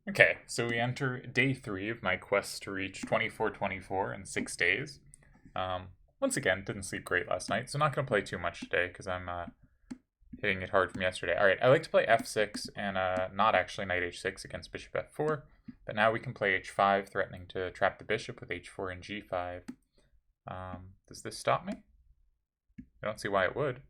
Okay, so we enter day 3 of my quest to reach 2424 in 6 days. Once again, didn't sleep great last night, so not going to play too much today because I'm hitting it hard from yesterday. Alright, I like to play f6 and not actually knight h6 against bishop f4, but now we can play h5, threatening to trap the bishop with h4 and g5. Does this stop me? I don't see why it would.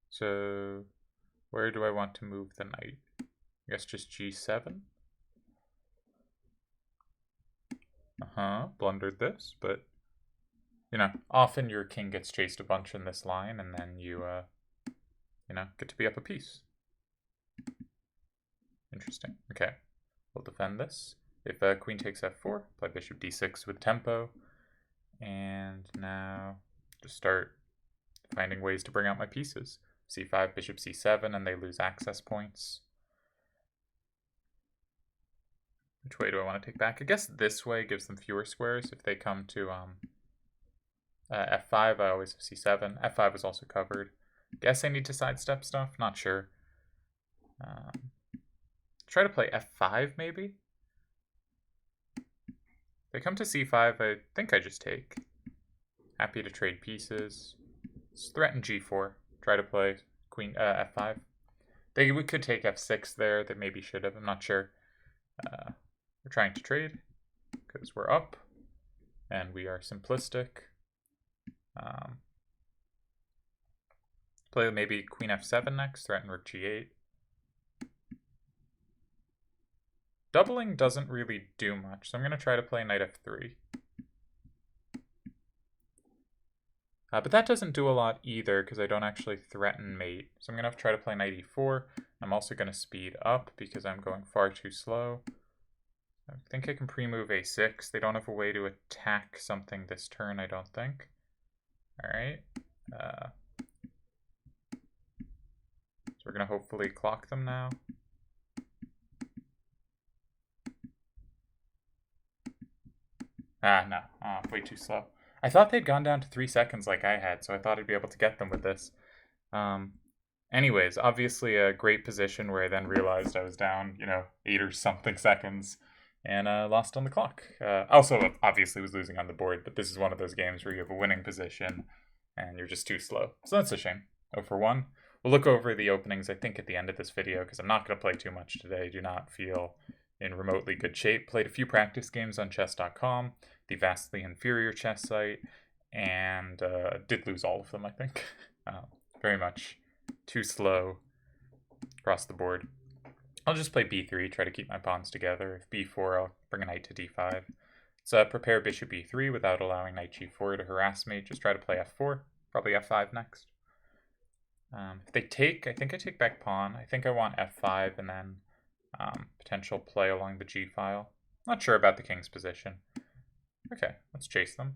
So where do I want to move the knight? I guess just g7? Blundered this, but you know, often your king gets chased a bunch in this line and then you get to be up a piece. Interesting. Okay, we'll defend this. If queen takes f4, play bishop d6 with tempo, and now just start finding ways to bring out my pieces. c5, bishop c7, and they lose access points. Which way do I want to take back? I guess this way gives them fewer squares. If they come to f5, I always have c7. f5 is also covered. Guess I need to sidestep stuff? Not sure. Try to play f5 maybe? If they come to c5, I think I just take. Happy to trade pieces. Let's threaten g4. Try to play queen f5. We could take f6 there. That maybe should have. I'm not sure. We're trying to trade because we're up and we are simplistic. Play maybe queen f7 next, threaten rook g8. Doubling doesn't really do much, so I'm going to try to play knight f3. But that doesn't do a lot either because I don't actually threaten mate. So I'm going to have to try to play knight e4. I'm also going to speed up because I'm going far too slow. I think I can pre-move a6. They don't have a way to attack something this turn, I don't think. Alright. So we're going to hopefully clock them now. No. Way too slow. I thought they'd gone down to 3 seconds like I had, so I thought I'd be able to get them with this. Anyways, obviously a great position where I then realized I was down, 8 or something seconds and lost on the clock. Also, obviously was losing on the board, but this is one of those games where you have a winning position and you're just too slow. So that's a shame. 0 for 1. We'll look over the openings, I think, at the end of this video because I'm not going to play too much today. I do not feel in remotely good shape. Played a few practice games on chess.com, the vastly inferior chess site, and did lose all of them, I think. Very much too slow across the board. I'll just play b3, try to keep my pawns together. If b4, I'll bring a knight to d5. So prepare bishop e3 without allowing knight g4 to harass me. Just try to play f4, probably f5 next. If they take, I think I take back pawn. I think I want f5 and then potential play along the g file. Not sure about the king's position. Okay, let's chase them.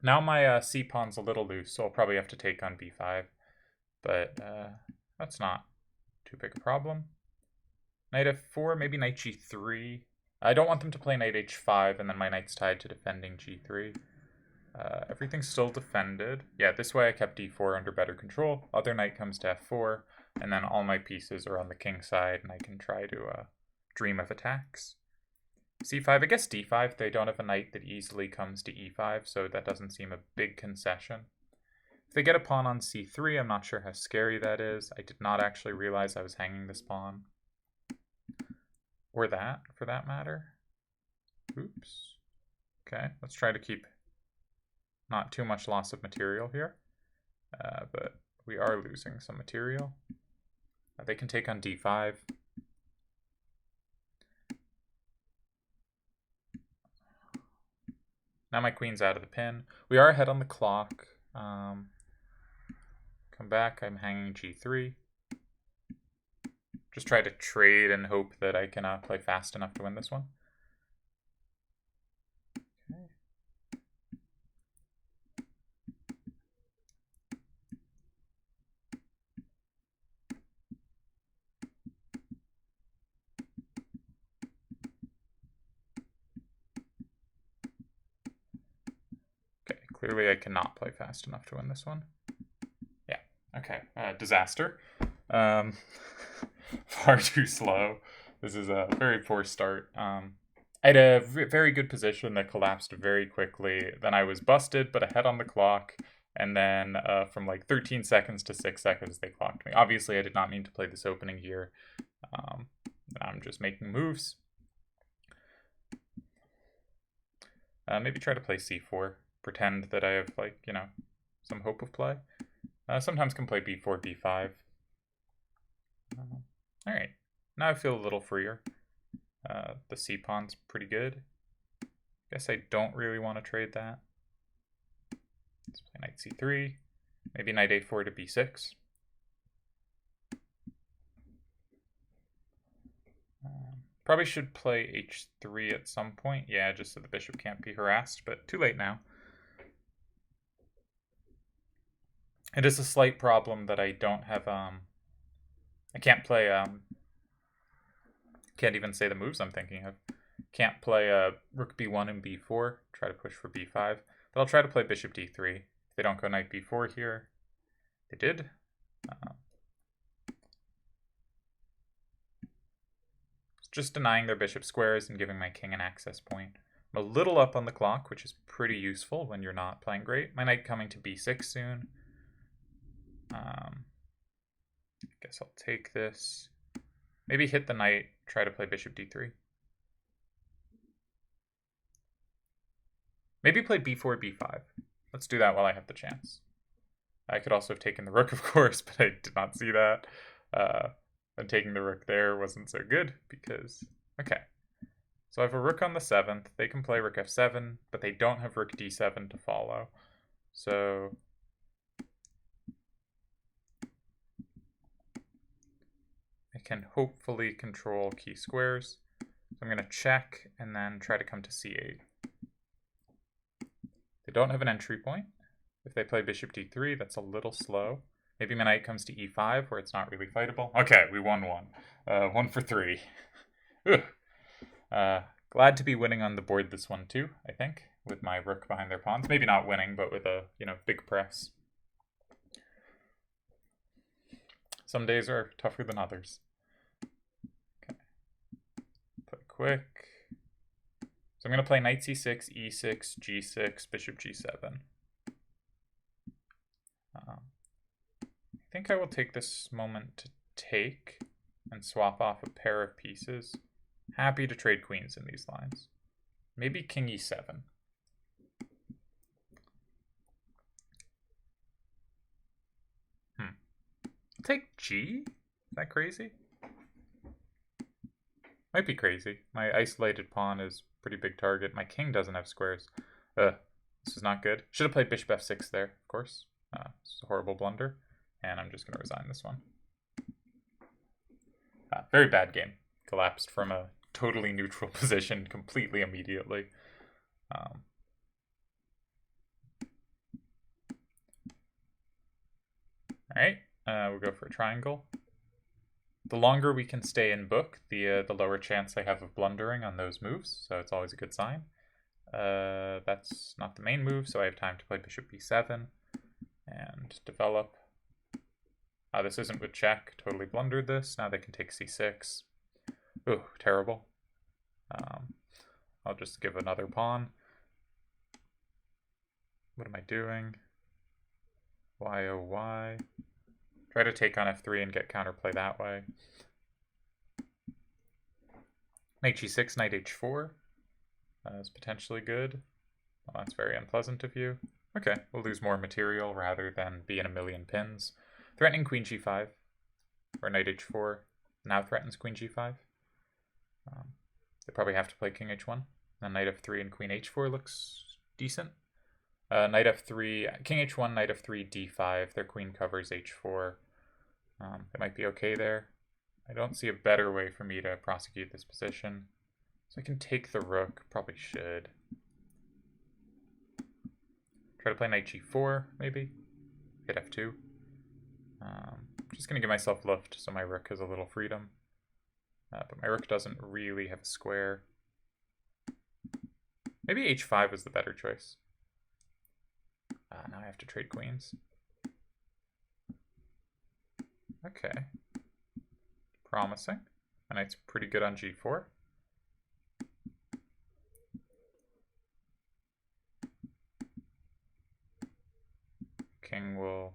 Now my c pawn's a little loose, so I'll probably have to take on b5. But that's not too big a problem. Knight f4, maybe knight g3. I don't want them to play knight h5, and then my knight's tied to defending g3. Everything's still defended. Yeah, this way I kept d4 under better control. Other knight comes to f4, and then all my pieces are on the king side, and I can try to dream of attacks. c5, I guess d5, they don't have a knight that easily comes to e5, so that doesn't seem a big concession. If they get a pawn on c3, I'm not sure how scary that is. I did not actually realize I was hanging this pawn. Or that, for that matter. Oops. Okay, let's try to keep not too much loss of material here. But we are losing some material. They can take on d5. Now my queen's out of the pin. We are ahead on the clock. Come back, I'm hanging g3. Just try to trade and hope that I can play fast enough to win this one. Okay, clearly I cannot play fast enough to win this one. Okay, disaster. Far too slow. This is a very poor start. I had a very good position that collapsed very quickly. Then I was busted, but ahead on the clock. And then from like 13 seconds to 6 seconds, they clocked me. Obviously, I did not mean to play this opening here. I'm just making moves. Maybe try to play c4. Pretend that I have, like, you know, some hope of play. Sometimes can play b4, b5. Alright, now I feel a little freer. The c-pawn's pretty good. Guess I don't really want to trade that. Let's play knight c3. Maybe knight a4 to b6. Probably should play h3 at some point. Yeah, just so the bishop can't be harassed, but too late now. It is a slight problem that I don't have, I can't play, can't even say the moves I'm thinking of. Can't play rook b1 and b4, try to push for b5. But I'll try to play bishop d3. If they don't go knight b4 here, they did. Just denying their bishop squares and giving my king an access point. I'm a little up on the clock, which is pretty useful when you're not playing great. My knight coming to b6 soon. I guess I'll take this. Maybe hit the knight, try to play bishop d3. Maybe play b4, b5. Let's do that while I have the chance. I could also have taken the rook, of course, but I did not see that. And taking the rook there wasn't so good because... Okay. So I have a rook on the 7th. They can play rook f7, but they don't have rook d7 to follow. So... I can hopefully control key squares. So I'm going to check and then try to come to c8. They don't have an entry point. If they play bishop d3, that's a little slow. Maybe my knight comes to e5, where it's not really fightable. Okay, we won one. 1 for 3. Glad to be winning on the board this one too, I think, with my rook behind their pawns. Maybe not winning, but with a, you know, big press. Some days are tougher than others. Okay. Play quick. So I'm going to play knight c6, e6, g6, bishop g7. I think I will take this moment to take and swap off a pair of pieces. Happy to trade queens in these lines. Maybe king e7. I'll take g? Is that crazy? Might be crazy. My isolated pawn is a pretty big target. My king doesn't have squares. This is not good. Should have played bishop f6 there, of course. This is a horrible blunder. And I'm just going to resign this one. Very bad game. Collapsed from a totally neutral position completely immediately. Alright, we'll go for a triangle. The longer we can stay in book, the lower chance I have of blundering on those moves, so it's always a good sign. That's not the main move, so I have time to play bishop b7 and develop. This isn't with check, totally blundered this. Now they can take c6. Ooh, terrible. I'll just give another pawn. What am I doing? Why oh why? Try to take on f3 and get counterplay that way. Knight g6, knight h4 is potentially good. Well, that's very unpleasant of you. Okay, we'll lose more material rather than be in a million pins. Threatening queen g5, or knight h4 now threatens queen g5. They probably have to play king h1. Then knight f3 and queen h4 looks decent. Knight f3, king h1, knight f3, d5. Their queen covers h4. It might be okay there. I don't see a better way for me to prosecute this position. So I can take the rook, probably should. Try to play knight g4, maybe. Hit f2. Just going to give myself lift so my rook has a little freedom. But my rook doesn't really have a square. Maybe h5 is the better choice. Now I have to trade queens. Okay. Promising. My knight's pretty good on g4. King will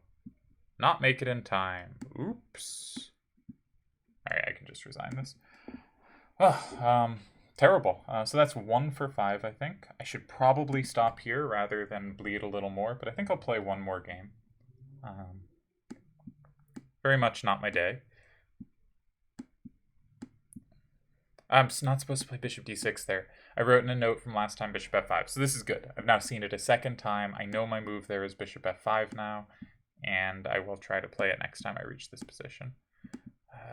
not make it in time. Oops. Alright, I can just resign this. Oh, terrible. So that's 1 for 5, I think. I should probably stop here rather than bleed a little more, but I think I'll play one more game. Very much not my day. I'm not supposed to play bishop d6 there. I wrote in a note from last time bishop f5, so this is good. I've now seen it a second time. I know my move there is bishop f5 now, and I will try to play it next time I reach this position.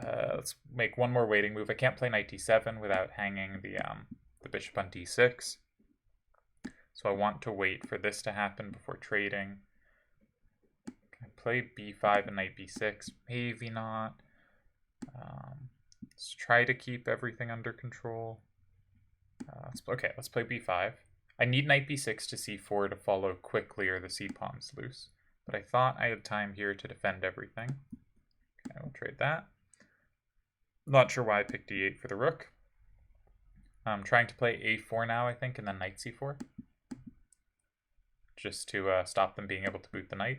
Let's make one more waiting move. I can't play knight d7 without hanging the bishop on d6. So I want to wait for this to happen before trading. Can I play b5 and knight b6? Maybe not. Let's try to keep everything under control. Let's play b5. I need knight b6 to c4 to follow quickly or the c-pawn's loose. But I thought I had time here to defend everything. Okay, we'll trade that. Not sure why I picked d8 for the rook. I'm trying to play a4 now, I think, and then knight c4. Just to stop them being able to boot the knight.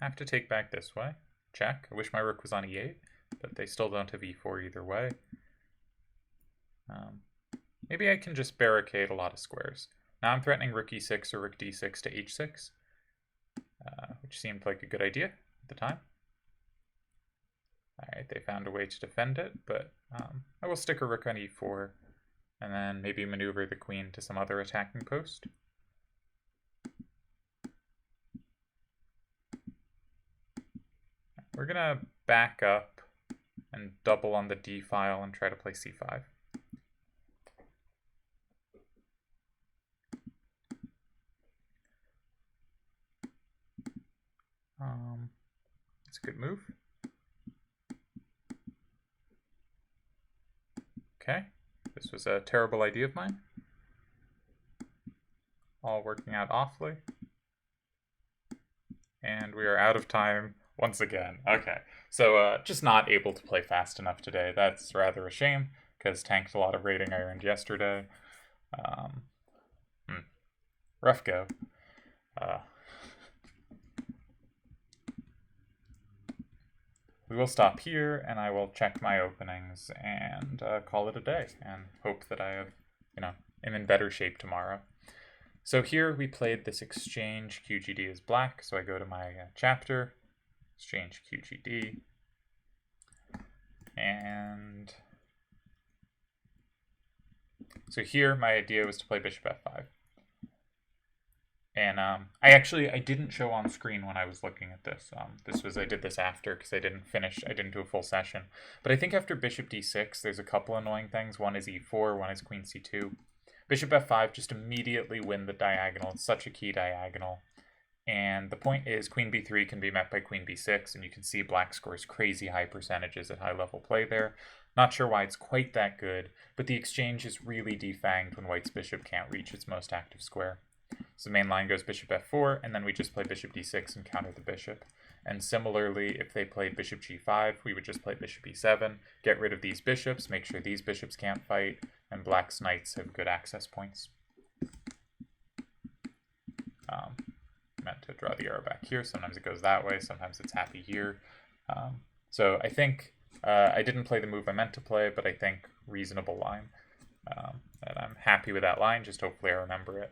Have to take back this way. Check. I wish my rook was on e8, but they still don't have e4 either way. Maybe I can just barricade a lot of squares. Now I'm threatening rook e6 or rook d6 to h6, which seemed like a good idea at the time. Alright, they found a way to defend it, but I will stick a rook on e4, and then maybe maneuver the queen to some other attacking post. We're gonna back up and double on the d file and try to play c5. It's a good move. Okay, this was a terrible idea of mine. All working out awfully. And we are out of time once again. Okay, so just not able to play fast enough today. That's rather a shame, because tanked a lot of rating I earned yesterday. Rough go. We will stop here, and I will check my openings and call it a day, and hope that I have, am in better shape tomorrow. So here we played this exchange. QGD is black, so I go to my chapter, exchange QGD, and so here my idea was to play bishop f5. And I didn't show on screen when I was looking at this. I did this after because I didn't do a full session. But I think after bishop d6, there's a couple annoying things. One is e4, one is queen c2. Bishop f5, just immediately win the diagonal. It's such a key diagonal. And the point is queen b3 can be met by queen b6, and you can see black scores crazy high percentages at high level play there. Not sure why it's quite that good, but the exchange is really defanged when white's bishop can't reach its most active square. So the main line goes bishop f4, and then we just play bishop d6 and counter the bishop. And similarly, if they played bishop g5, we would just play bishop e7, get rid of these bishops, make sure these bishops can't fight, and black's knights have good access points. Meant to draw the arrow back here. Sometimes it goes that way, sometimes it's happy here. So I think I didn't play the move I meant to play, but I think reasonable line. And I'm happy with that line, just hopefully I remember it.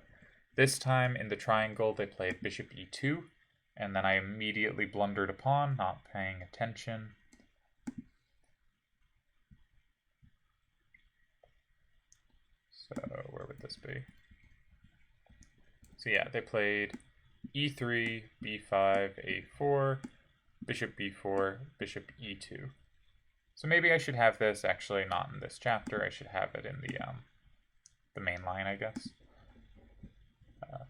This time in the triangle, they played bishop e2, and then I immediately blundered a pawn, not paying attention. So where would this be? So yeah, they played e3, b5, a4, bishop b4, bishop e2. So maybe I should have this actually not in this chapter. I should have it in the main line, I guess.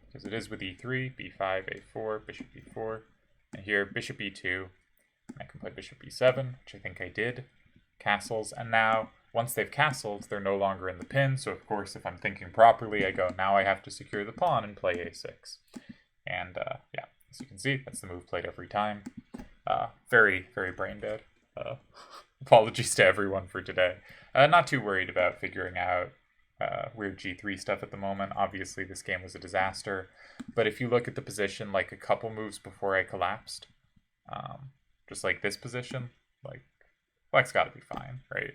Because it is with e3, b5, a4, bishop e4, and here bishop e2, and I can play bishop e7, which I think I did, castles, and now, once they've castled, they're no longer in the pin, so of course, if I'm thinking properly, I go, now I have to secure the pawn and play a6. And yeah, as you can see, that's the move played every time. Very, very brain dead. Apologies to everyone for today. Not too worried about figuring out weird G3 stuff at the moment. Obviously, this game was a disaster. But if you look at the position, like a couple moves before I collapsed, just like this position, like, black's got to be fine, right?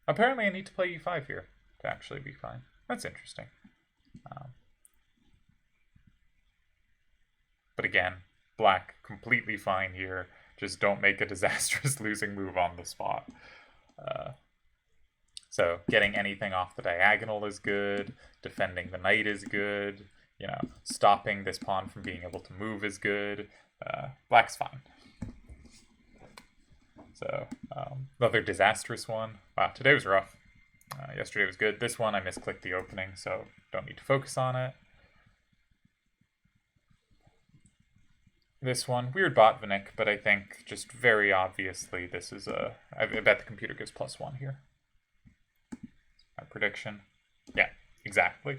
Apparently, I need to play E5 here to actually be fine. That's interesting. But again, black completely fine here. Just don't make a disastrous losing move on the spot. So getting anything off the diagonal is good. Defending the knight is good. You know, stopping this pawn from being able to move is good. Black's fine. So another disastrous one. Wow, today was rough. Yesterday was good. This one I misclicked the opening, so don't need to focus on it. This one, weird Botvinnik, but I think just very obviously this is a... I bet the computer gives +1 here. My prediction. Yeah, exactly.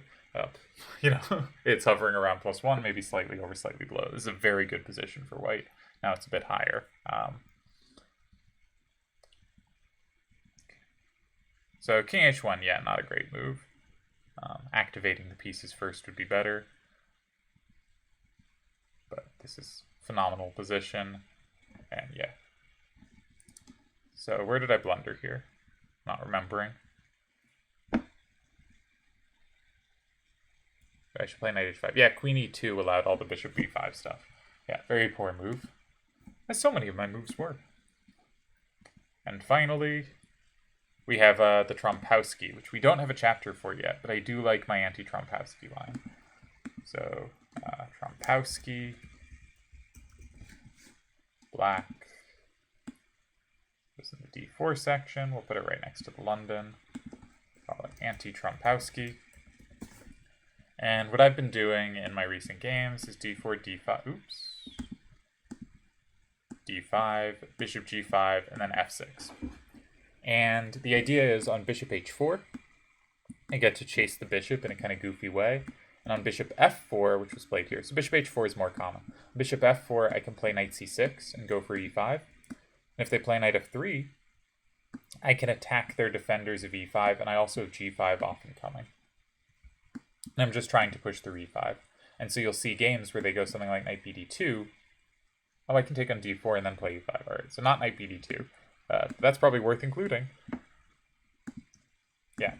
You know, it's hovering around +1, maybe slightly over, slightly below. This is a very good position for white. Now it's a bit higher. So king h1, yeah, not a great move. Activating the pieces first would be better. But this is phenomenal position, and yeah. So where did I blunder here? Not remembering. I should play knight h5. Yeah, queen e2 allowed all the bishop b5 stuff. Yeah, very poor move. As so many of my moves were. And finally, we have the Trompowsky, which we don't have a chapter for yet, but I do like my anti-Trompowsky line. So, Trompowsky, black, goes in the d4 section. We'll put it right next to the London. Call it anti-Trompowsky. And what I've been doing in my recent games is d4, d5, oops, d5, bishop g5, and then f6. And the idea is on bishop h4, I get to chase the bishop in a kind of goofy way. And on bishop f4, which was played here, so bishop h4 is more common. Bishop f4, I can play knight c6 and go for e5. And if they play knight f3, I can attack their defenders of e5, and I also have g5 often coming. And I'm just trying to push through e5. And so you'll see games where they go something like knight bd2. Oh, I can take on d4 and then play e5. All right, so not knight bd2. That's probably worth including. Yeah,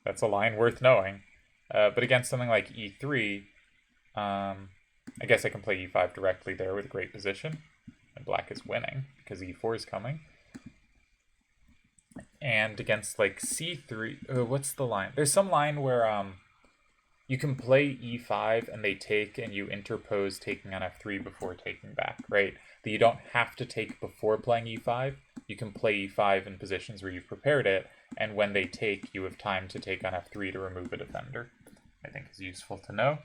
that's a line worth knowing. But against something like e3, I guess I can play e5 directly there with a great position. And black is winning because e4 is coming. And against like c3, what's the line? There's some line where you can play e5 and they take and you interpose taking on f3 before taking back, right? That you don't have to take before playing e5. You can play e5 in positions where you've prepared it, and when they take, you have time to take on f3 to remove a defender. I think is useful to know.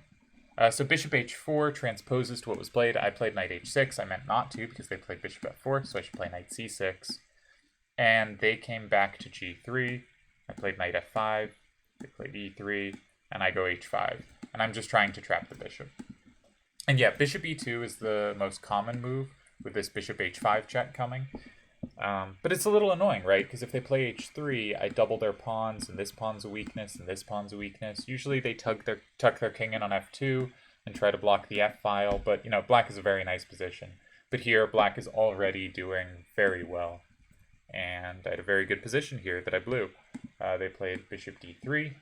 So bishop h4 transposes to what was played. I played knight h6. I meant not to because they played bishop f4, so I should play knight c6. And they came back to g3. I played knight f5. They played e3. And I go h5. And I'm just trying to trap the bishop. And yeah, bishop e2 is the most common move with this bishop h5 check coming. But it's a little annoying, right? Because if they play h3, I double their pawns, and this pawn's a weakness, and this pawn's a weakness. Usually they tuck their king in on f2 and try to block the f-file, but, you know, black is a very nice position. But here, black is already doing very well. And I had a very good position here that I blew. They played bishop d3.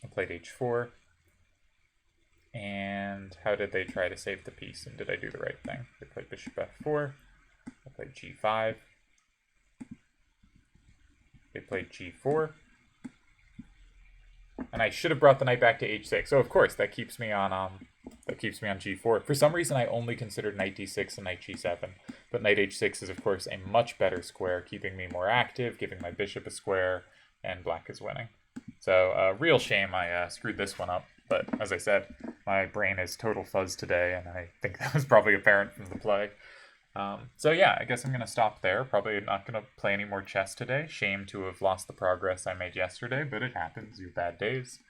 I played h4. And how did they try to save the piece? And did I do the right thing? They played bishop f4. I played g5. They played g4. And I should have brought the knight back to h6. So of course that keeps me on g4. For some reason I only considered knight d6 and knight g7. But knight h6 is of course a much better square, keeping me more active, giving my bishop a square, and black is winning. So real shame I screwed this one up. But as I said, my brain is total fuzz today, and I think that was probably apparent from the play. So yeah, I guess I'm going to stop there. Probably not going to play any more chess today. Shame to have lost the progress I made yesterday, but it happens. You have bad days.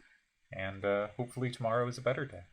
And hopefully tomorrow is a better day.